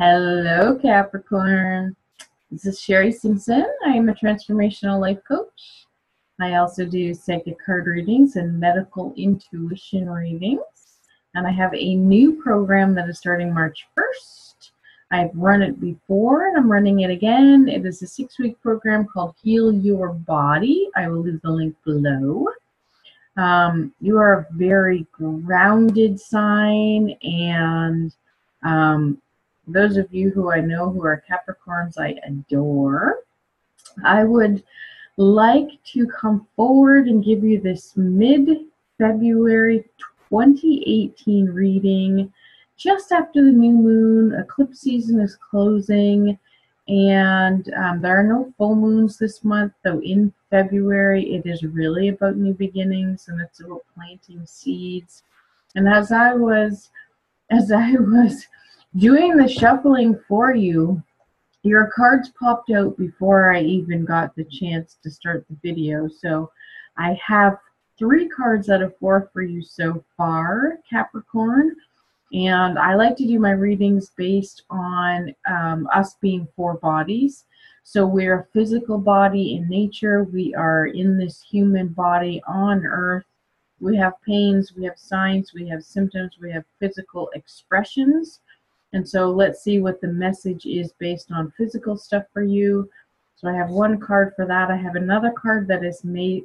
Hello, Capricorn. This is Sherry Simpson. I am a transformational life coach. I also do psychic card readings and medical intuition readings. And I have a new program that is starting March 1st. I've run it before and I'm running it again. It is a 6-week program called Heal Your Body. I will leave the link below. You are a very grounded sign, and those of you who I know who are Capricorns, I adore. I would like to come forward and give you this mid-February 2018 reading just after the new moon. Eclipse season is closing, and there are no full moons this month, though in February it is really about new beginnings and it's about planting seeds. And as I was doing the shuffling for you, your cards popped out before I even got the chance to start the video. So I have 3 cards out of 4 for you so far, Capricorn. And I like to do my readings based on us being 4 bodies. So we're a physical body in nature. We are in this human body on earth. We have pains, we have signs, we have symptoms, we have physical expressions. And so let's see what the message is based on physical stuff for you. So I have 1 card for that. I have another card that is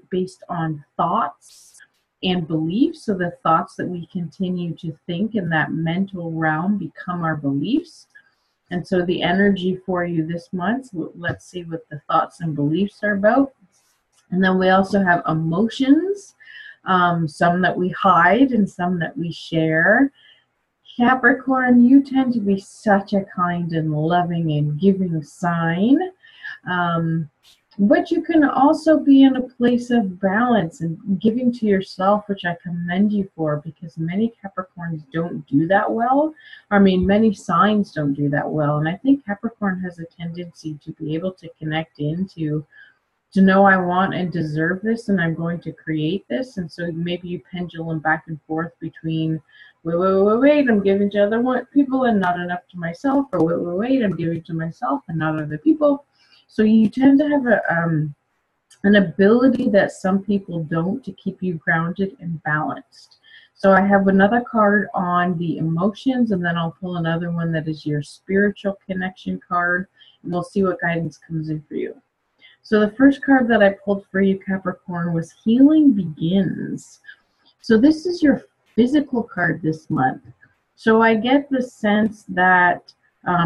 based on thoughts and beliefs. So the thoughts that we continue to think in that mental realm become our beliefs. And so the energy for you this month, let's see what the thoughts and beliefs are about. And then we also have emotions, some that we hide and some that we share. Capricorn, you tend to be such a kind and loving and giving sign. But you can also be in a place of balance and giving to yourself, which I commend you for, because many Capricorns don't do that well. I mean, many signs don't do that well. And I think Capricorn has a tendency to be able to connect into, to know I want and deserve this and I'm going to create this. And so maybe you pendulum back and forth between, wait, I'm giving to other people and not enough to myself, or wait, I'm giving to myself and not other people. So you tend to have an ability that some people don't to keep you grounded and balanced. So I have another card on the emotions, and then I'll pull another one that is your spiritual connection card, and we'll see what guidance comes in for you. So the first card that I pulled for you, Capricorn, was Healing Begins. So this is your physical card this month. So I get the sense that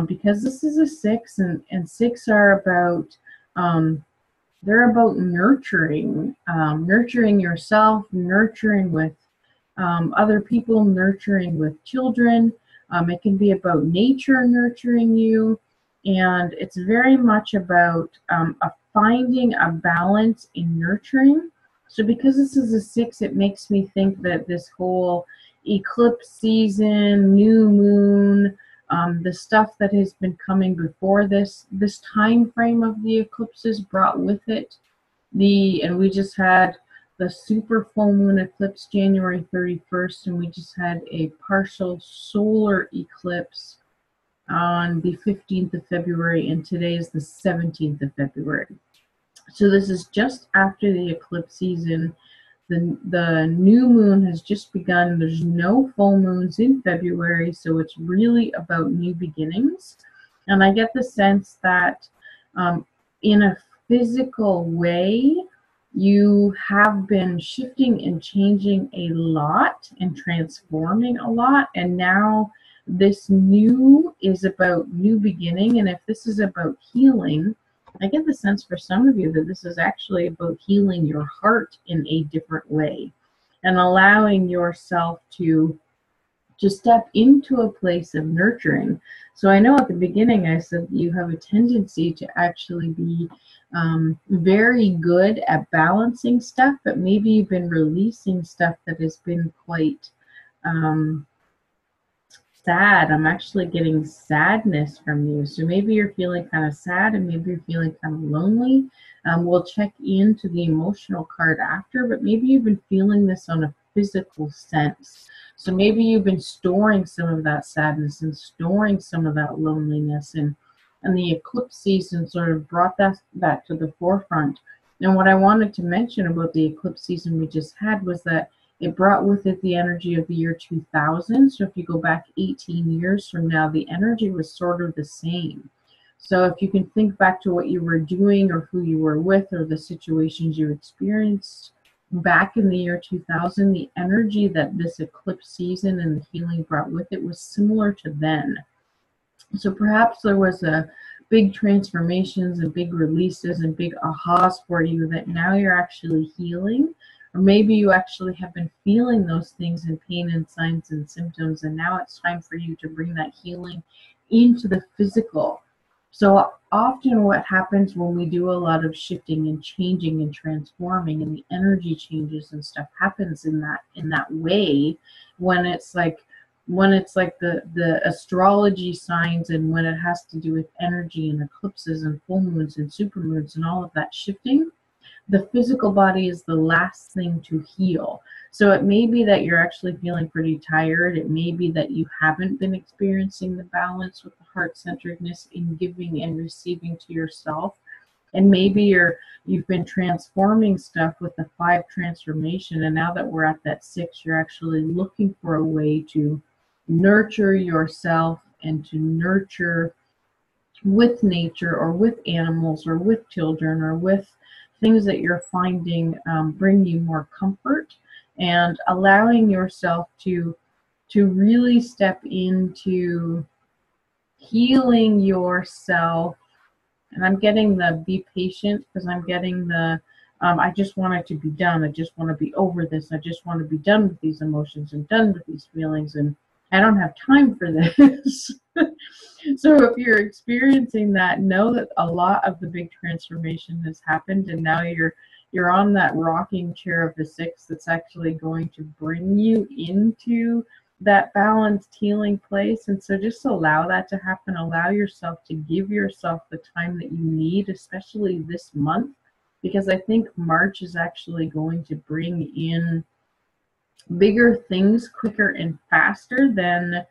because this is a 6, and 6 are about, they're about nurturing, nurturing yourself, nurturing with other people, nurturing with children. It can be about nature nurturing you, and it's very much about finding a balance in nurturing. So because this is a 6, it makes me think that this whole eclipse season, new moon, the stuff that has been coming before this time frame of the eclipses brought with it and we just had the super full moon eclipse January 31st, and we just had a partial solar eclipse on the 15th of February, and today is the 17th of February. So this is just after the eclipse season. The new moon has just begun. There's no full moons in February, so it's really about new beginnings. And I get the sense that in a physical way, you have been shifting and changing a lot and transforming a lot. And now this new is about new beginning. And if this is about healing, I get the sense for some of you that this is actually about healing your heart in a different way and allowing yourself to step into a place of nurturing. So I know at the beginning I said you have a tendency to actually be very good at balancing stuff, but maybe you've been releasing stuff that has been quite sad. I'm actually getting sadness from you. So maybe you're feeling kind of sad, and maybe you're feeling kind of lonely. We'll check into the emotional card after, but maybe you've been feeling this on a physical sense. So maybe you've been storing some of that sadness and storing some of that loneliness, and the eclipse season sort of brought that to the forefront. And what I wanted to mention about the eclipse season we just had was that it brought with it the energy of the year 2000. So if you go back 18 years from now, the energy was sort of the same. So if you can think back to what you were doing or who you were with or the situations you experienced back in the year 2000, the energy that this eclipse season and the healing brought with it was similar to then. So perhaps there was a big transformations and big releases and big ahas for you that now you're actually healing. Or maybe you actually have been feeling those things in pain and signs and symptoms, and now it's time for you to bring that healing into the physical. So often what happens when we do a lot of shifting and changing and transforming, and the energy changes and stuff happens in that way, when it's like the astrology signs, and when it has to do with energy and eclipses and full moons and supermoons and all of that shifting, the physical body is the last thing to heal. So it may be that you're actually feeling pretty tired. It may be that you haven't been experiencing the balance with the heart-centeredness in giving and receiving to yourself. And maybe you've been transforming stuff with the 5 transformation, and now that we're at that 6, you're actually looking for a way to nurture yourself and to nurture with nature or with animals or with children or with things that you're finding bring you more comfort, and allowing yourself to really step into healing yourself. And I'm getting the be patient, because I'm getting the I just want it to be done. I just want to be over this. I just want to be done with these emotions and done with these feelings, and I don't have time for this. So if you're experiencing that, know that a lot of the big transformation has happened, and now you're on that rocking chair of the 6 that's actually going to bring you into that balanced healing place. And so just allow that to happen. Allow yourself to give yourself the time that you need, especially this month, because I think March is actually going to bring in bigger things quicker and faster than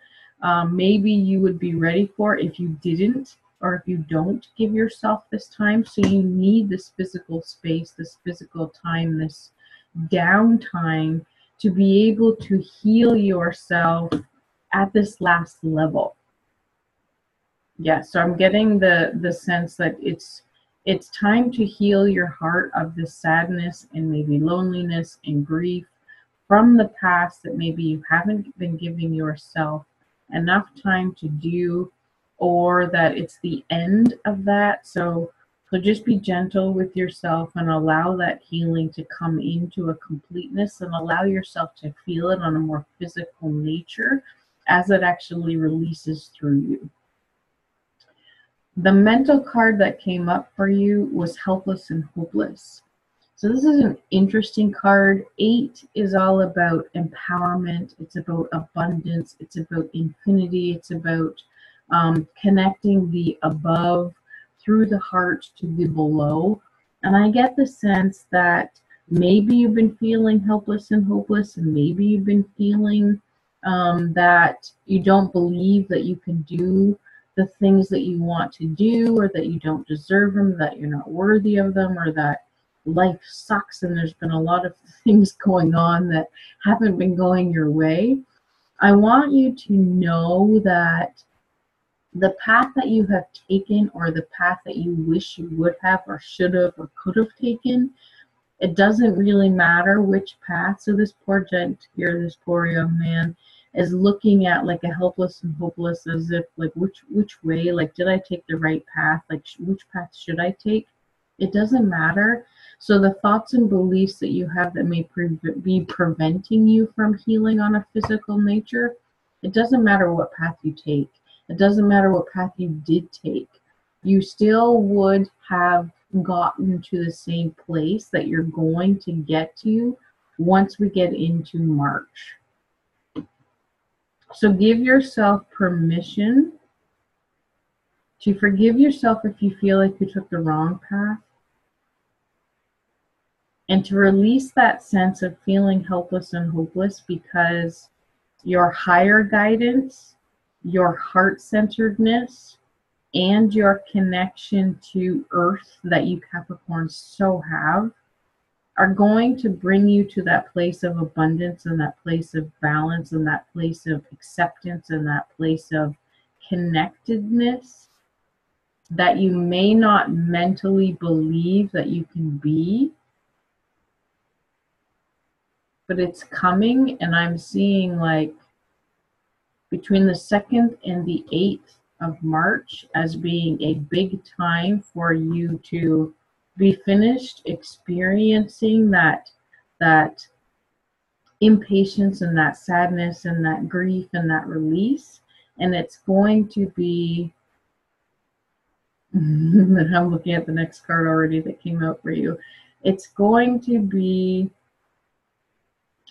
maybe you would be ready for if you didn't, or if you don't give yourself this time. So you need this physical space, this physical time, this downtime to be able to heal yourself at this last level. Yeah, so I'm getting the sense that it's time to heal your heart of the sadness and maybe loneliness and grief from the past that maybe you haven't been giving yourself enough time to do, or that it's the end of that. So just be gentle with yourself and allow that healing to come into a completeness, and allow yourself to feel it on a more physical nature as it actually releases through you. The mental card that came up for you was helpless and hopeless. So this is an interesting card. 8 is all about empowerment. It's about abundance. It's about infinity. It's about connecting the above through the heart to the below. And I get the sense that maybe you've been feeling helpless and hopeless, and maybe you've been feeling that you don't believe that you can do the things that you want to do, or that you don't deserve them, that you're not worthy of them, or that life sucks and there's been a lot of things going on that haven't been going your way. I want you to know that the path that you have taken, or the path that you wish you would have or should have or could have taken, it doesn't really matter which path. So this poor gent here, this poor young man, is looking at like a helpless and hopeless, as if like which way, like did I take the right path, like which path should I take? It doesn't matter. So the thoughts and beliefs that you have that may be preventing you from healing on a physical nature, it doesn't matter what path you take. It doesn't matter what path you did take. You still would have gotten to the same place that you're going to get to once we get into March. So give yourself permission to forgive yourself if you feel like you took the wrong path, and to release that sense of feeling helpless and hopeless, because your higher guidance, your heart-centeredness, and your connection to Earth that you Capricorns so have are going to bring you to that place of abundance and that place of balance and that place of acceptance and that place of connectedness that you may not mentally believe that you can be, but it's coming. And I'm seeing like between the 2nd and the 8th of March as being a big time for you to be finished experiencing that impatience and that sadness and that grief and that release. And it's going to be and I'm looking at the next card already that came out for you. It's going to be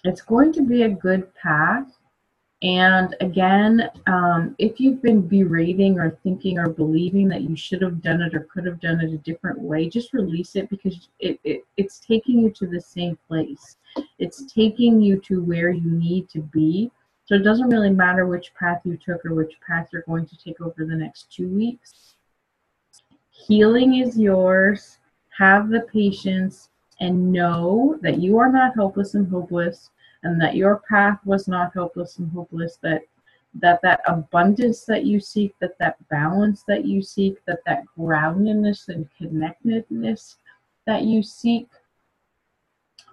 a good path. And again, if you've been berating or thinking or believing that you should have done it or could have done it a different way, just release it, because it's taking you to the same place. It's taking you to where you need to be. So it doesn't really matter which path you took or which path you're going to take over the next 2 weeks. Healing is yours. Have the patience and know that you are not helpless and hopeless, and that your path was not hopeless and hopeless, that abundance that you seek, that balance that you seek, that groundedness and connectedness that you seek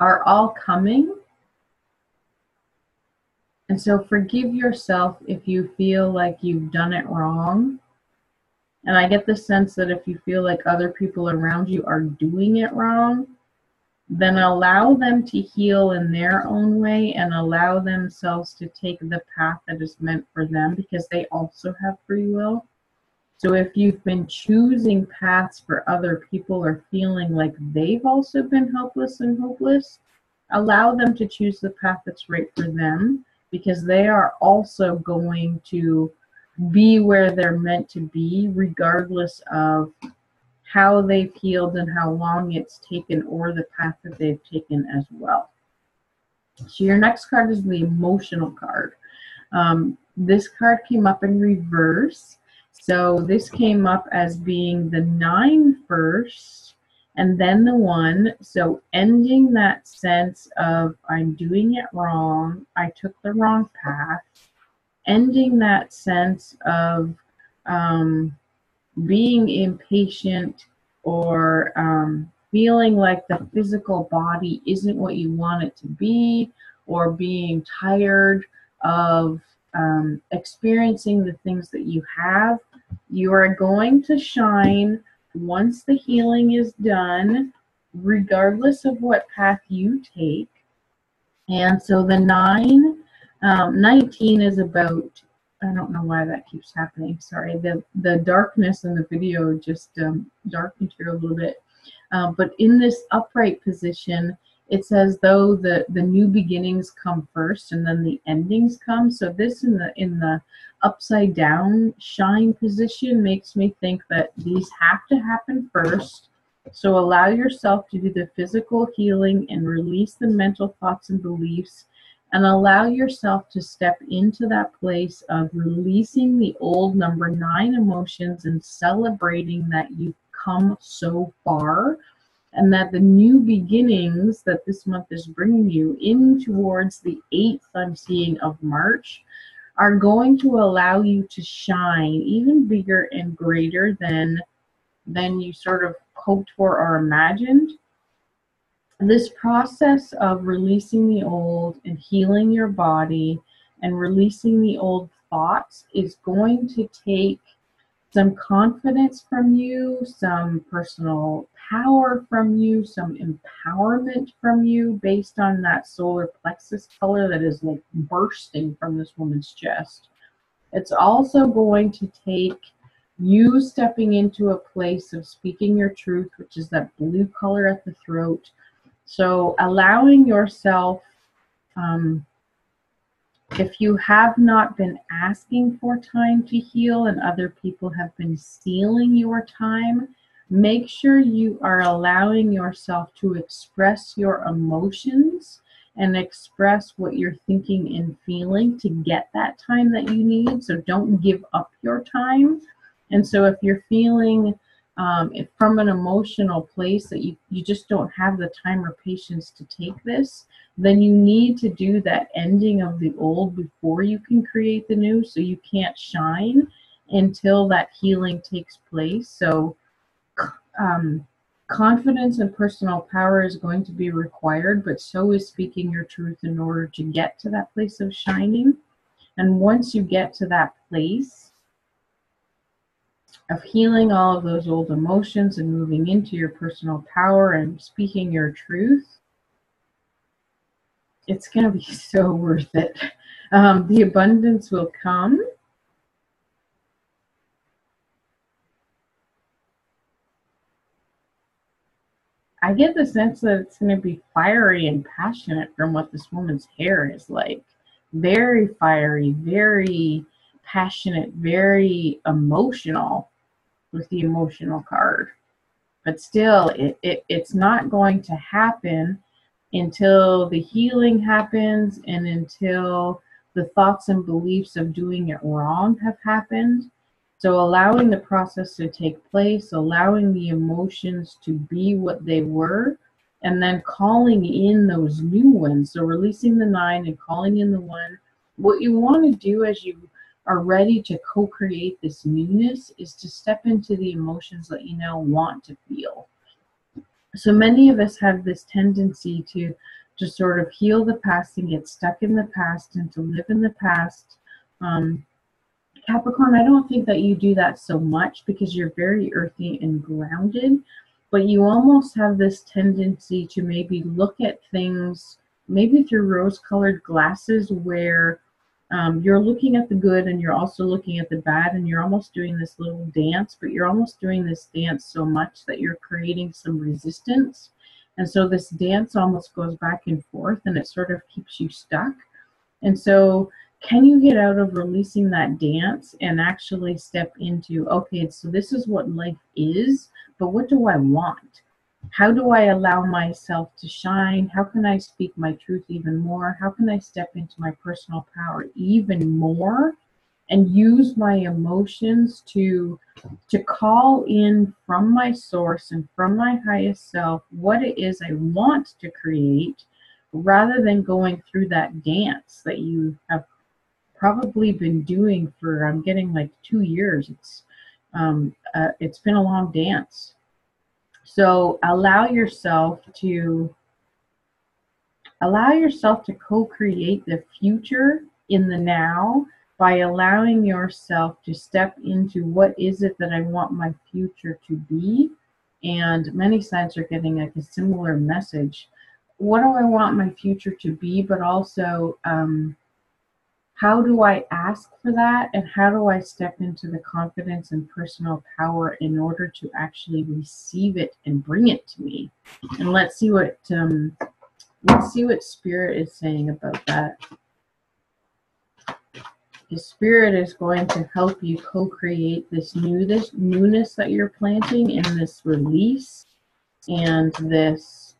are all coming. And so forgive yourself if you feel like you've done it wrong. And I get the sense that if you feel like other people around you are doing it wrong, then allow them to heal in their own way and allow themselves to take the path that is meant for them, because they also have free will. So if you've been choosing paths for other people or feeling like they've also been helpless and hopeless, allow them to choose the path that's right for them, because they are also going to be where they're meant to be, regardless of how they've healed and how long it's taken, or the path that they've taken as well. So your next card is the emotional card. This card came up in reverse. So this came up as being the 9 first and then the 1. So ending that sense of I'm doing it wrong, I took the wrong path. Ending that sense of being impatient or feeling like the physical body isn't what you want it to be, or being tired of experiencing the things that you have. You are going to shine once the healing is done, regardless of what path you take. And so the 19 is about, I don't know why that keeps happening. Sorry, the darkness in the video just darkened here a little bit. But in this upright position, it's as though the new beginnings come first and then the endings come. So this in the upside down shine position makes me think that these have to happen first. So allow yourself to do the physical healing and release the mental thoughts and beliefs, and allow yourself to step into that place of releasing the old number 9 emotions and celebrating that you've come so far, and that the new beginnings that this month is bringing you in towards the 8th, I'm seeing, of March, are going to allow you to shine even bigger and greater than you sort of hoped for or imagined. This process of releasing the old and healing your body and releasing the old thoughts is going to take some confidence from you, some personal power from you, some empowerment from you, based on that solar plexus color that is like bursting from this woman's chest. It's also going to take you stepping into a place of speaking your truth, which is that blue color at the throat. So allowing yourself, if you have not been asking for time to heal and other people have been stealing your time, make sure you are allowing yourself to express your emotions and express what you're thinking and feeling to get that time that you need. So don't give up your time. And so if you're feeling from an emotional place that you just don't have the time or patience to take this, then you need to do that ending of the old before you can create the new. So you can't shine until that healing takes place. So confidence and personal power is going to be required, but so is speaking your truth in order to get to that place of shining. And once you get to that place of healing all of those old emotions and moving into your personal power and speaking your truth, it's going to be so worth it. The abundance will come. I get the sense that it's going to be fiery and passionate from what this woman's hair is like. Very fiery, very passionate, very emotional with the emotional card. But still, it's not going to happen until the healing happens and until the thoughts and beliefs of doing it wrong have happened. So allowing the process to take place, allowing the emotions to be what they were, and then calling in those new ones. So releasing the 9 and calling in the 1. What you want to do as you are ready to co-create this newness is to step into the emotions that you now want to feel. So many of us have this tendency to sort of heal the past and get stuck in the past and to live in the past. Capricorn, I don't think that you do that so much because you're very earthy and grounded, but you almost have this tendency to maybe look at things maybe through rose-colored glasses where you're looking at the good and you're also looking at the bad, and you're almost doing this little dance, but you're almost doing this dance so much that you're creating some resistance. And so this dance almost goes back and forth and it sort of keeps you stuck. And so can you get out of releasing that dance and actually step into, okay, so this is what life is, but what do I want? How do I allow myself to shine? How can I speak my truth even more? How can I step into my personal power even more and use my emotions to call in from my source and from my highest self what it is I want to create, rather than going through that dance that you have probably been doing for, I'm getting like 2 years. It's been a long dance. So allow yourself to co-create the future in the now by allowing yourself to step into what is it that I want my future to be. And many signs are getting like a similar message. What do I want my future to be? But also, how do I ask for that? And how do I step into the confidence and personal power in order to actually receive it and bring it to me? And let's see what Spirit is saying about that. The Spirit is going to help you co-create this newness that you're planting in this release and this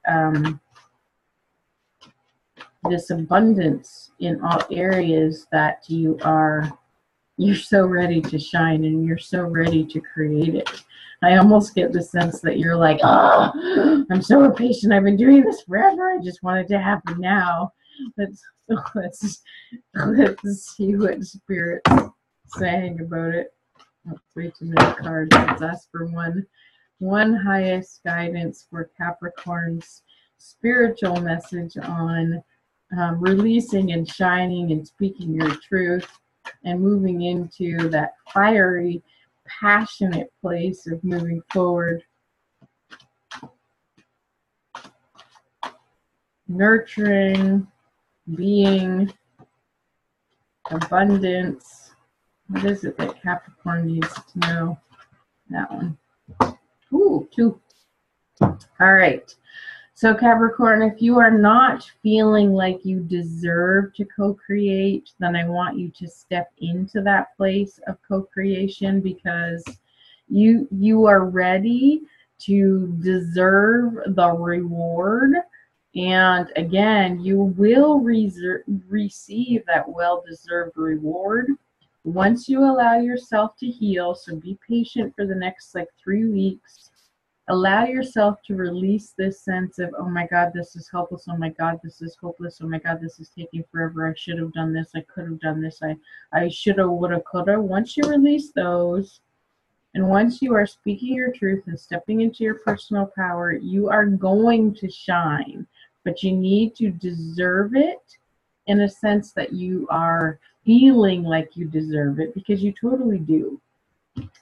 this abundance in all areas that you're so ready to shine and you're so ready to create it. I almost get the sense that you're like, oh, I'm so impatient. I've been doing this forever. I just want it to happen now. Let's see what Spirit's saying about it. That's way too many cards. Let's ask for one highest guidance for Capricorn's spiritual message on releasing and shining and speaking your truth and moving into that fiery, passionate place of moving forward. Nurturing, being, abundance. What is it that Capricorn needs to know? That one. Ooh, 2. All right. So Capricorn, if you are not feeling like you deserve to co-create, then I want you to step into that place of co-creation, because you are ready to deserve the reward And again, you will receive that well-deserved reward once you allow yourself to heal. So be patient for the next like 3 weeks. Allow yourself to release this sense of, oh my God, this is helpless. Oh my God, this is hopeless. Oh my God, this is taking forever. I should have done this. I could have done this. I should have, would have, could have. Once you release those, and once you are speaking your truth and stepping into your personal power, you are going to shine. But you need to deserve it in a sense that you are feeling like you deserve it, because you totally do.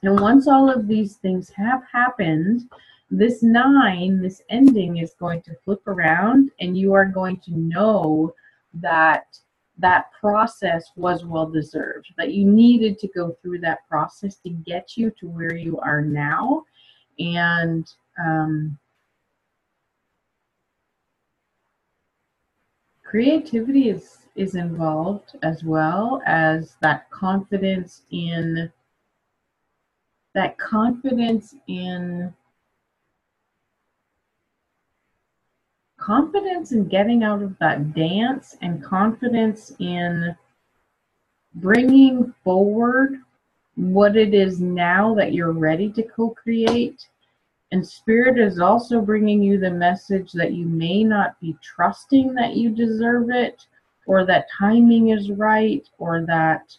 And once all of these things have happened, this 9, this ending is going to flip around, and you are going to know that that process was well deserved, that you needed to go through that process to get you to where you are now. And creativity is involved, as well as that confidence in confidence in getting out of that dance, and confidence in bringing forward what it is now that you're ready to co-create. And Spirit is also bringing you the message that you may not be trusting that you deserve it, or that timing is right, or that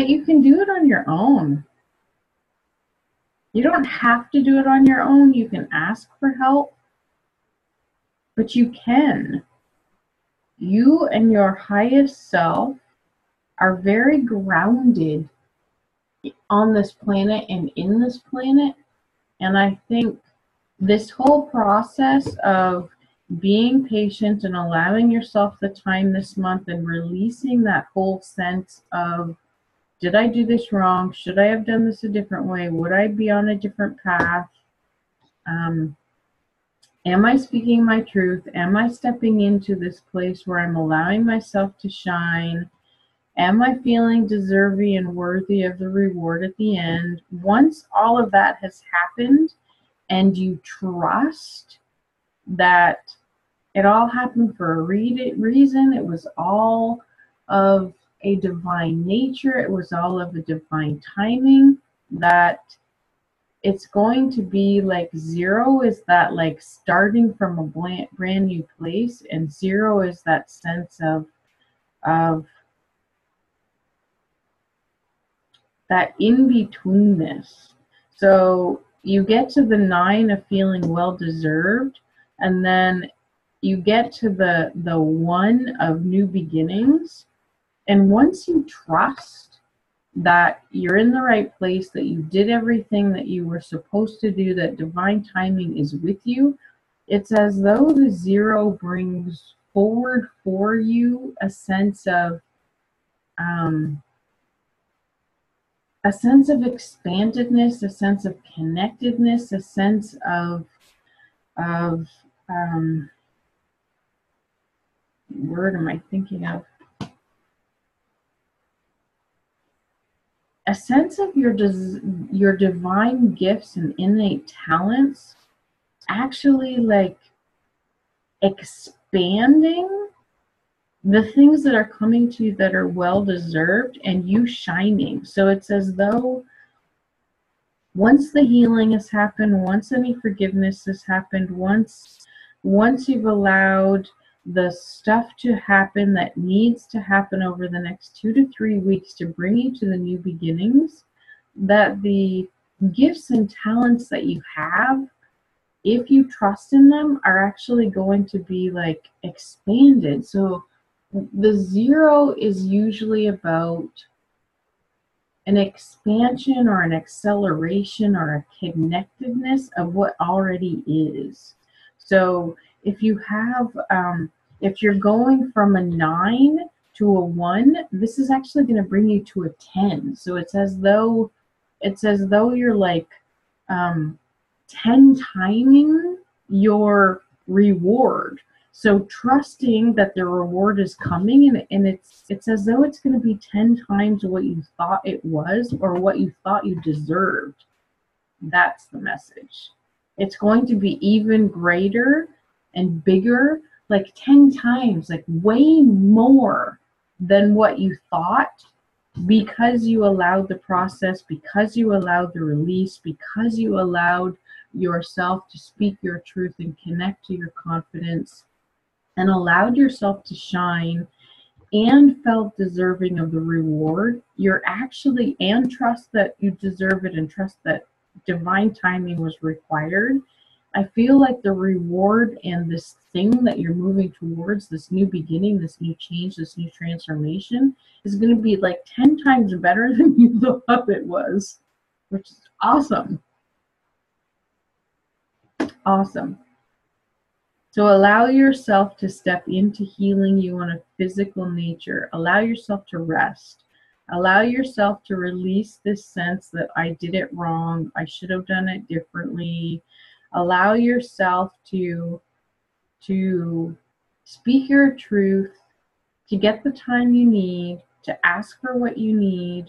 you can do it on your own. You don't have to do it on your own. You can ask for help, but you can. You and your highest self are very grounded on this planet and in this planet. And I think this whole process of being patient and allowing yourself the time this month, and releasing that whole sense of, did I do this wrong? Should I have done this a different way? Would I be on a different path? Am I speaking my truth? Am I stepping into this place where I'm allowing myself to shine? Am I feeling deserving and worthy of the reward at the end? Once all of that has happened, and you trust that it all happened for a reason, it was all of a divine nature, it was all of a divine timing, that it's going to be like 0 is that like starting from a brand new place, and 0 is that sense of that in-betweenness. So you get to the 9 of feeling well deserved, and then you get to the 1 of new beginnings. And once you trust that you're in the right place, that you did everything that you were supposed to do, that divine timing is with you, it's as though the 0 brings forward for you a sense of expandedness, a sense of connectedness, a sense of word am I thinking of? A sense of your divine gifts and innate talents actually like expanding the things that are coming to you that are well deserved, and you shining. So it's as though once the healing has happened, once any forgiveness has happened, once you've allowed the stuff to happen that needs to happen over the next 2 to 3 weeks to bring you to the new beginnings, that the gifts and talents that you have, if you trust in them, are actually going to be like expanded. So the 0 is usually about an expansion or an acceleration or a connectedness of what already is. So if you have, if you're going from a 9 to a 1, this is actually going to bring you to a 10. So it's as though you're like 10 timing your reward. So trusting that the reward is coming, and it's as though it's going to be 10 times what you thought it was or what you thought you deserved. That's the message. It's going to be even greater and bigger, like 10 times, like way more than what you thought, because you allowed the process, because you allowed the release, because you allowed yourself to speak your truth and connect to your confidence, and allowed yourself to shine and felt deserving of the reward. You're actually, and trust that you deserve it, and trust that divine timing was required. I feel like the reward and this thing that you're moving towards, this new beginning, this new change, this new transformation, is going to be like 10 times better than you thought it was, which is awesome. Awesome. So allow yourself to step into healing you on a physical nature. Allow yourself to rest. Allow yourself to release this sense that I did it wrong, I should have done it differently. Allow yourself to speak your truth, to get the time you need, to ask for what you need,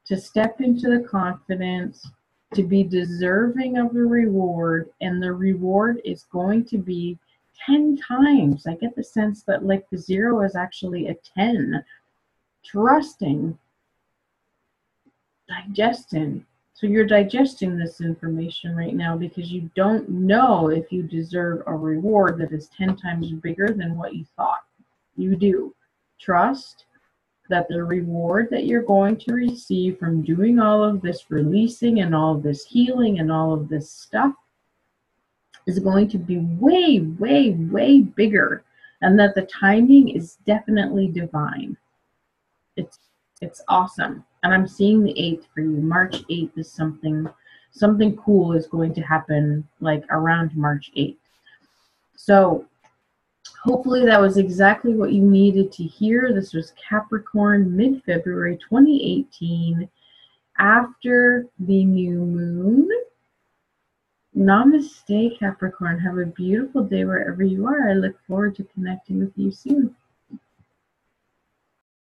to step into the confidence, to be deserving of the reward, and the reward is going to be 10 times. I get the sense that like the 0 is actually a 10. Trusting, digesting. So you're digesting this information right now because you don't know if you deserve a reward that is 10 times bigger than what you thought. You do. Trust that the reward that you're going to receive from doing all of this releasing and all of this healing and all of this stuff is going to be way, way, way bigger, and that the timing is definitely divine. It's awesome. And I'm seeing the 8th for you. March 8th is something cool is going to happen like around March 8th. So hopefully that was exactly what you needed to hear. This was Capricorn Mid February 2018 after the new moon. Namaste, Capricorn. Have a beautiful day wherever you are. I look forward to connecting with you soon.